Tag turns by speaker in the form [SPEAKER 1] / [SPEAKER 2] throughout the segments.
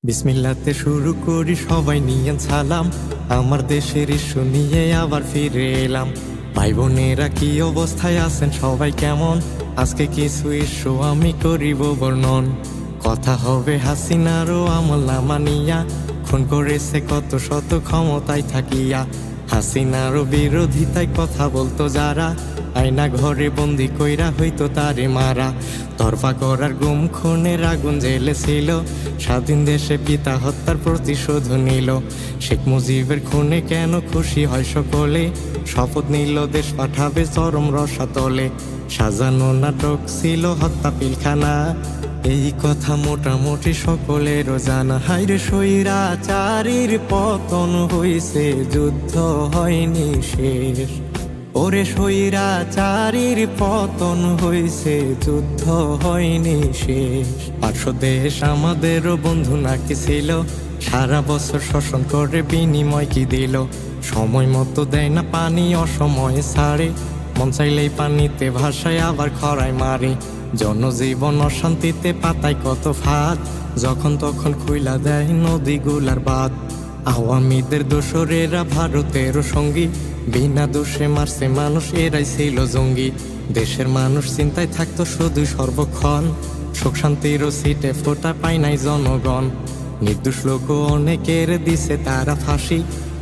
[SPEAKER 1] বিসমিল্লাতে শুরু করি সবাই নিয়েন সালাম। আমার দেশের ইস্যু নিয়ে আবার ফিরে এলাম। ভাই বোনেরা কি অবস্থায় আছেন সবাই কেমন? আজকে কিছু ইস্যু আমি করিব বর্ণন। কথা হবে হাসিনারও আমল নামা নিয়া, খুন করেছে কত শত ক্ষমতায় থাকিয়া। হাসিনারও বিরোধিতায় কথা বলতো যারা, আয়না ঘরে বন্দি কইরা হইতো তারে মারা। তরফা করার গুম খুনের আগুন জেলে ছিল, স্বাধীন দেশে পিতা হত্যার প্রতিশোধ নিল। শেখ মুজিবের খুনে কেন খুশি হয় সকলে, শপথ নিল দেশ পাঠাবে চরম রসাতলে। সাজানো নাটক ছিল হত্যা পিলখানা, এই কথা মোটামুটি সকলেরও জানা। হাইরে স্বৈরাচারীর পতন হইছে, যুদ্ধ হয়নি শেষ। ওরে স্বৈরাচারীর পতন হইছে, যুদ্ধ হয়নি শেষ। 500 দেশ আমাদেরও বন্ধু নাকি ছিল, সারা বছর শোষণ করে বিনিময় কি দিল। সময় মতো দেয় না পানি, অসময়ে ছাড়ে, মন চাইলেই পানিতে ভাসায় আবার খরায় মারে। জনজীবন অশান্তিতে পাতায় কত ফাঁদ, যখন তখন খুইলা দেয় নদীগুলার বাঁধ। আওয়ামীদের দোসরেরা ভারতেরও সঙ্গী, বিনা দোষে মারছে মানুষ, এরাই ছিল জঙ্গি। দেশের মানুষ চিন্তায় থাকতো শুধু সর্বক্ষণ, সুখ শান্তিরও সিটে ফোটা পায় নাই জনগণ। নির্দোষ লোক অনেকের দিছে তারা ফাঁসি,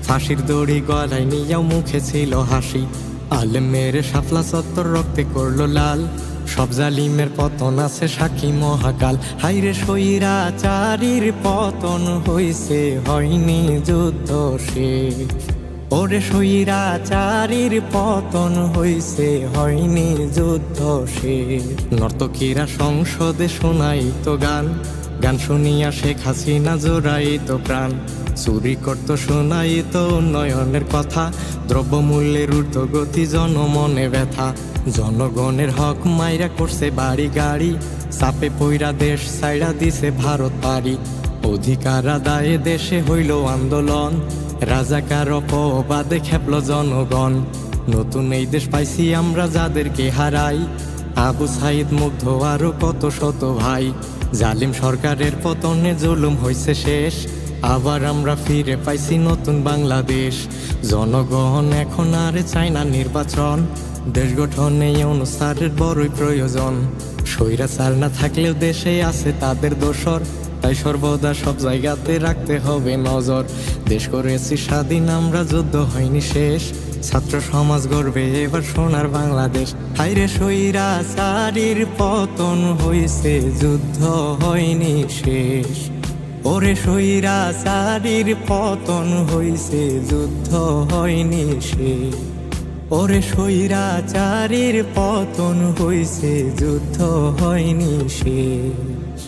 [SPEAKER 1] ফাঁসির দড়ি গলায় নিয়েও মুখে ছিল হাসি। আলেমের শাপলা চত্বর রক্তে করলো লাল, সব জালিমের পতন আছে সাক্ষী মহাকাল। হাইরে স্বৈরাচারীর পতন হইছে, হয়নি যুদ্ধ শেষ। ওরে স্বৈরাচারীর পতন হইছে, হয়নি যুদ্ধ শেষ। নর্তকীরা সংসদে শোনাইত গান, গান শুনিয়া শেখ হাসিনা জোড়াইত প্রাণ। চুরি করতো শোনাইত উন্নয়নের কথা, দ্রব্যমূল্যের ঊর্ধ্বগতি জনমনে ব্যথা। জনগণের হক মাইরা করছে বাড়ি গাড়ি, চাপে পইরা দেশ ছাইড়া দিছে ভারত পারি। অধিকার আদায়ে দেশে হইল আন্দোলন, রাজাকার অপবাদে খেপল জনগণ। নতুন এই দেশ পাইছি আমরা যাদেরকে হারাই, আবু সাইদ মুগ্ধ আরো কত শত ভাই। জালিম সরকারের পতনে জুলুম হইছে শেষ, আবার আমরা ফিরে পাইছি নতুন বাংলাদেশ। জনগণ এখন আর চায় না নির্বাচন, দেশ গঠনে অনুসারের বড়ই প্রয়োজন। স্বৈরাচার না থাকলেও দেশে আছে তাদের দোসর, তাই সর্বদা সব জায়গাতে রাখতে হবে নজর। দেশ করেছি স্বাধীন আমরা, যুদ্ধ হয়নি শেষ, ছাত্র সমাজ গর্বে এবার সোনার বাংলাদেশ। হাইরে স্বৈরাচারীর পতন হইছে, যুদ্ধ হয়নি শেষ। ওরে স্বৈরাচারীর পতন হইছে, যুদ্ধ হয়নি শেষ। ওরে স্বৈরাচারীর পতন হইছে, যুদ্ধ হয়নি শেষ।